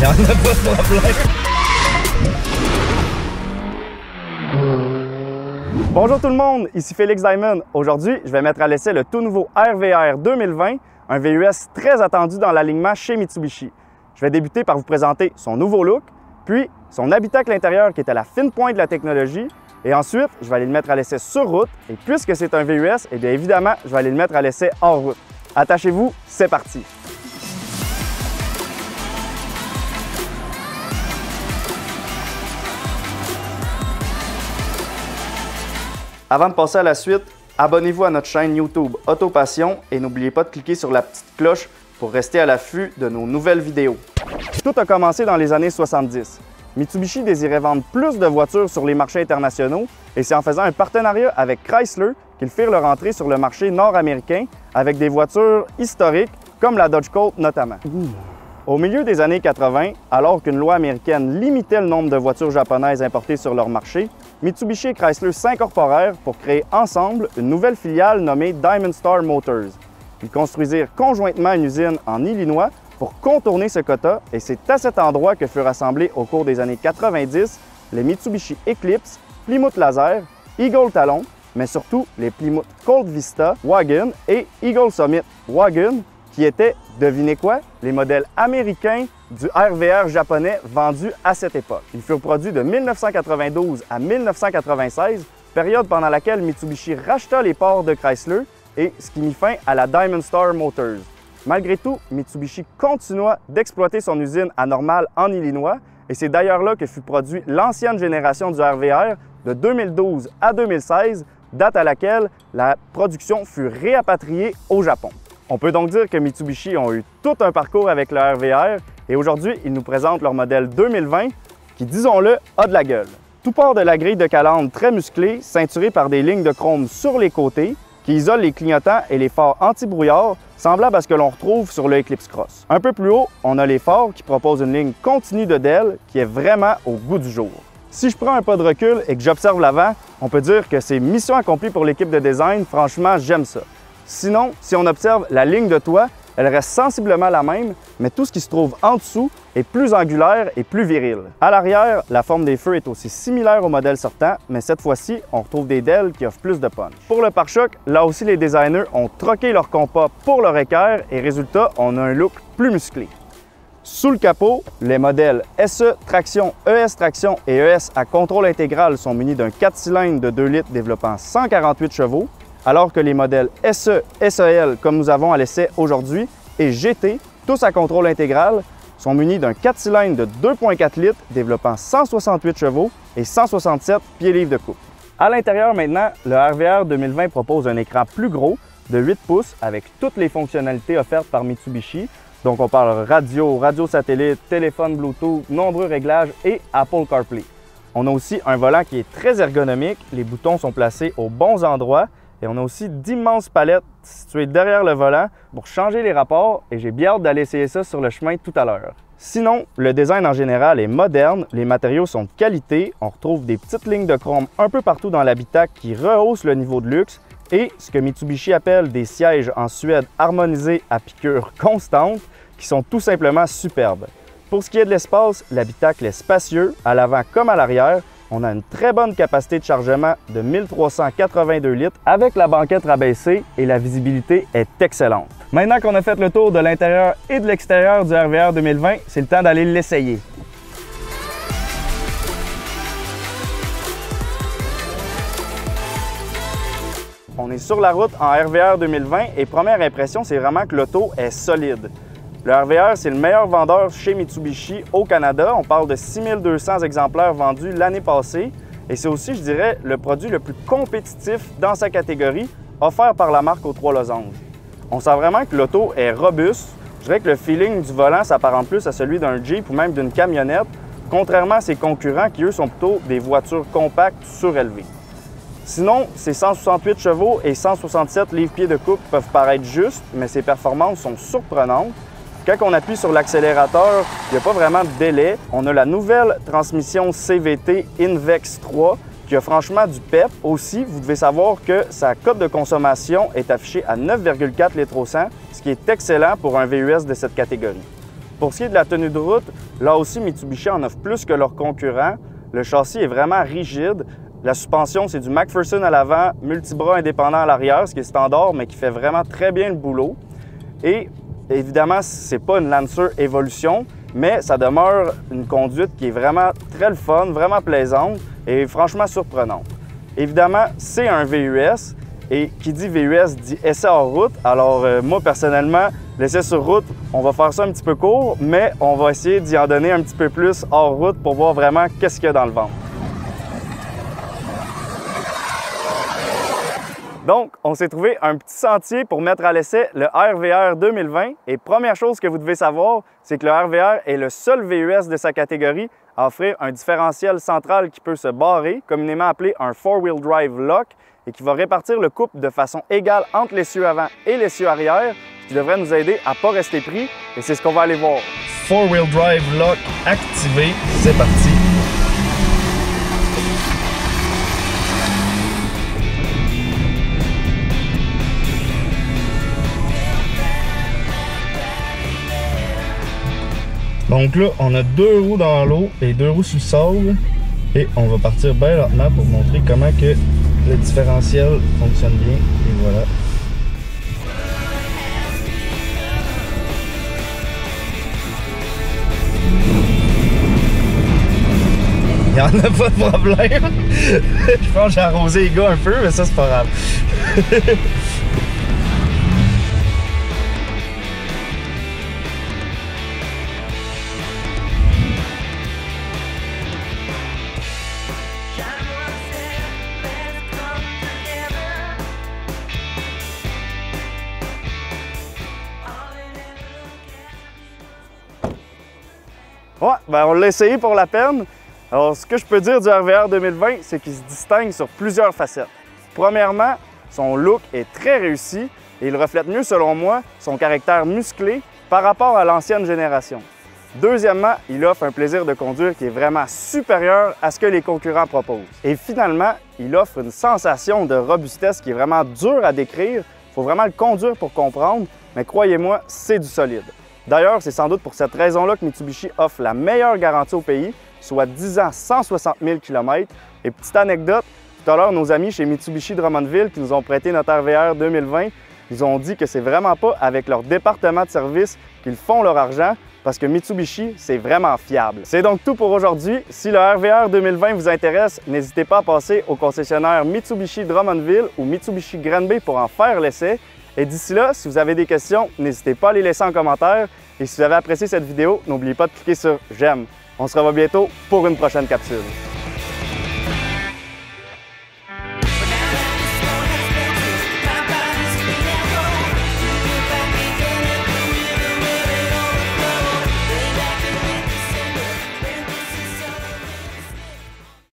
Il n'y en a pas de problème. Bonjour tout le monde, ici Félix Diamond. Aujourd'hui, je vais mettre à l'essai le tout nouveau RVR 2020, un VUS très attendu dans l'alignement chez Mitsubishi. Je vais débuter par vous présenter son nouveau look, puis son habitacle intérieur qui est à la fine pointe de la technologie, et ensuite, je vais aller le mettre à l'essai sur route, et puisque c'est un VUS, eh bien évidemment, je vais aller le mettre à l'essai hors route. Attachez-vous, c'est parti! Avant de passer à la suite, abonnez-vous à notre chaîne YouTube Autopassion et n'oubliez pas de cliquer sur la petite cloche pour rester à l'affût de nos nouvelles vidéos. Tout a commencé dans les années 70. Mitsubishi désirait vendre plus de voitures sur les marchés internationaux et c'est en faisant un partenariat avec Chrysler qu'ils firent leur entrée sur le marché nord-américain avec des voitures historiques comme la Dodge Colt notamment. Au milieu des années 80, alors qu'une loi américaine limitait le nombre de voitures japonaises importées sur leur marché, Mitsubishi et Chrysler s'incorporèrent pour créer ensemble une nouvelle filiale nommée Diamond Star Motors. Ils construisirent conjointement une usine en Illinois pour contourner ce quota et c'est à cet endroit que furent assemblés au cours des années 90 les Mitsubishi Eclipse, Plymouth Laser, Eagle Talon, mais surtout les Plymouth Colt Vista Wagon et Eagle Summit Wagon, qui étaient, devinez quoi, les modèles américains du RVR japonais vendus à cette époque. Ils furent produits de 1992 à 1996, période pendant laquelle Mitsubishi racheta les parts de Chrysler et ce qui mit fin à la Diamond Star Motors. Malgré tout, Mitsubishi continua d'exploiter son usine à Normal en Illinois et c'est d'ailleurs là que fut produit l'ancienne génération du RVR de 2012 à 2016, date à laquelle la production fut réapatriée au Japon. On peut donc dire que Mitsubishi ont eu tout un parcours avec le RVR et aujourd'hui, ils nous présentent leur modèle 2020 qui, disons-le, a de la gueule. Tout part de la grille de calandre très musclée, ceinturée par des lignes de chrome sur les côtés qui isolent les clignotants et les phares anti-brouillard, semblables à ce que l'on retrouve sur le Eclipse Cross. Un peu plus haut, on a les phares qui proposent une ligne continue de DEL qui est vraiment au goût du jour. Si je prends un pas de recul et que j'observe l'avant, on peut dire que c'est mission accomplie pour l'équipe de design. Franchement, j'aime ça. Sinon, si on observe la ligne de toit, elle reste sensiblement la même, mais tout ce qui se trouve en dessous est plus angulaire et plus viril. À l'arrière, la forme des feux est aussi similaire au modèle sortant, mais cette fois-ci, on retrouve des DEL qui offrent plus de punch. Pour le pare-choc, là aussi les designers ont troqué leur compas pour leur équerre et résultat, on a un look plus musclé. Sous le capot, les modèles SE Traction, ES Traction et ES à contrôle intégral sont munis d'un 4 cylindres de 2 litres développant 148 chevaux, alors que les modèles SE, SEL, comme nous avons à l'essai aujourd'hui, et GT, tous à contrôle intégral, sont munis d'un 4 cylindres de 2,4 litres développant 168 chevaux et 167 pieds-livres de couple. À l'intérieur maintenant, le RVR 2020 propose un écran plus gros de 8 pouces avec toutes les fonctionnalités offertes par Mitsubishi. Donc on parle radio, radio satellite, téléphone Bluetooth, nombreux réglages et Apple CarPlay. On a aussi un volant qui est très ergonomique, les boutons sont placés aux bons endroits et on a aussi d'immenses palettes situées derrière le volant pour changer les rapports et j'ai bien hâte d'aller essayer ça sur le chemin tout à l'heure. Sinon, le design en général est moderne, les matériaux sont de qualité, on retrouve des petites lignes de chrome un peu partout dans l'habitacle qui rehaussent le niveau de luxe et ce que Mitsubishi appelle des sièges en suède harmonisés à piqûre constante qui sont tout simplement superbes. Pour ce qui est de l'espace, l'habitacle est spacieux, à l'avant comme à l'arrière. On a une très bonne capacité de chargement de 1382 litres avec la banquette rabaissée et la visibilité est excellente. Maintenant qu'on a fait le tour de l'intérieur et de l'extérieur du RVR 2020, c'est le temps d'aller l'essayer. On est sur la route en RVR 2020 et première impression, c'est vraiment que l'auto est solide. Le RVR, c'est le meilleur vendeur chez Mitsubishi au Canada. On parle de 6200 exemplaires vendus l'année passée. Et c'est aussi, je dirais, le produit le plus compétitif dans sa catégorie, offert par la marque aux Trois Losanges. On sent vraiment que l'auto est robuste. Je dirais que le feeling du volant s'apparente plus à celui d'un Jeep ou même d'une camionnette, contrairement à ses concurrents qui, eux, sont plutôt des voitures compactes surélevées. Sinon, ces 168 chevaux et 167 livres-pieds de couple peuvent paraître justes, mais ses performances sont surprenantes. Quand on appuie sur l'accélérateur, il n'y a pas vraiment de délai. On a la nouvelle transmission CVT Invex 3 qui a franchement du pep. Aussi, vous devez savoir que sa cote de consommation est affichée à 9,4 litres au 100, ce qui est excellent pour un VUS de cette catégorie. Pour ce qui est de la tenue de route, là aussi Mitsubishi en offre plus que leurs concurrents. Le châssis est vraiment rigide. La suspension, c'est du McPherson à l'avant, multibras indépendant à l'arrière, ce qui est standard, mais qui fait vraiment très bien le boulot. Et évidemment, c'est pas une Lancer Evolution, mais ça demeure une conduite qui est vraiment très le fun, vraiment plaisante et franchement surprenante. Évidemment, c'est un VUS et qui dit VUS dit essai hors route. Alors moi, personnellement, l'essai sur route, on va faire ça un petit peu court, mais on va essayer d'y en donner un petit peu plus hors route pour voir vraiment qu'est-ce qu'il y a dans le ventre. Donc, on s'est trouvé un petit sentier pour mettre à l'essai le RVR 2020. Et première chose que vous devez savoir, c'est que le RVR est le seul VUS de sa catégorie à offrir un différentiel central qui peut se barrer, communément appelé un 4-wheel drive lock, et qui va répartir le couple de façon égale entre l'essieu avant et l'essieu arrière, ce qui devrait nous aider à ne pas rester pris. Et c'est ce qu'on va aller voir. 4-wheel drive lock activé, c'est parti. Donc là, on a 2 roues dans l'eau et 2 roues sur le sable. Et on va partir bien lentement pour montrer comment que le différentiel fonctionne bien. Et voilà. Il n'y en a pas de problème. Je pense que j'ai arrosé les gars un peu, mais ça, c'est pas grave. Ouais, ben on l'a essayé pour la peine. Alors, ce que je peux dire du RVR 2020, c'est qu'il se distingue sur plusieurs facettes. Premièrement, son look est très réussi et il reflète mieux, selon moi, son caractère musclé par rapport à l'ancienne génération. Deuxièmement, il offre un plaisir de conduire qui est vraiment supérieur à ce que les concurrents proposent. Et finalement, il offre une sensation de robustesse qui est vraiment dure à décrire. Il faut vraiment le conduire pour comprendre, mais croyez-moi, c'est du solide. D'ailleurs, c'est sans doute pour cette raison-là que Mitsubishi offre la meilleure garantie au pays, soit 10 ans, 160 000 km. Et petite anecdote, tout à l'heure, nos amis chez Mitsubishi Drummondville qui nous ont prêté notre RVR 2020, ils ont dit que c'est vraiment pas avec leur département de service qu'ils font leur argent, parce que Mitsubishi, c'est vraiment fiable. C'est donc tout pour aujourd'hui. Si le RVR 2020 vous intéresse, n'hésitez pas à passer au concessionnaire Mitsubishi Drummondville ou Mitsubishi Granby pour en faire l'essai. Et d'ici là, si vous avez des questions, n'hésitez pas à les laisser en commentaire. Et si vous avez apprécié cette vidéo, n'oubliez pas de cliquer sur « J'aime ». On se revoit bientôt pour une prochaine capsule.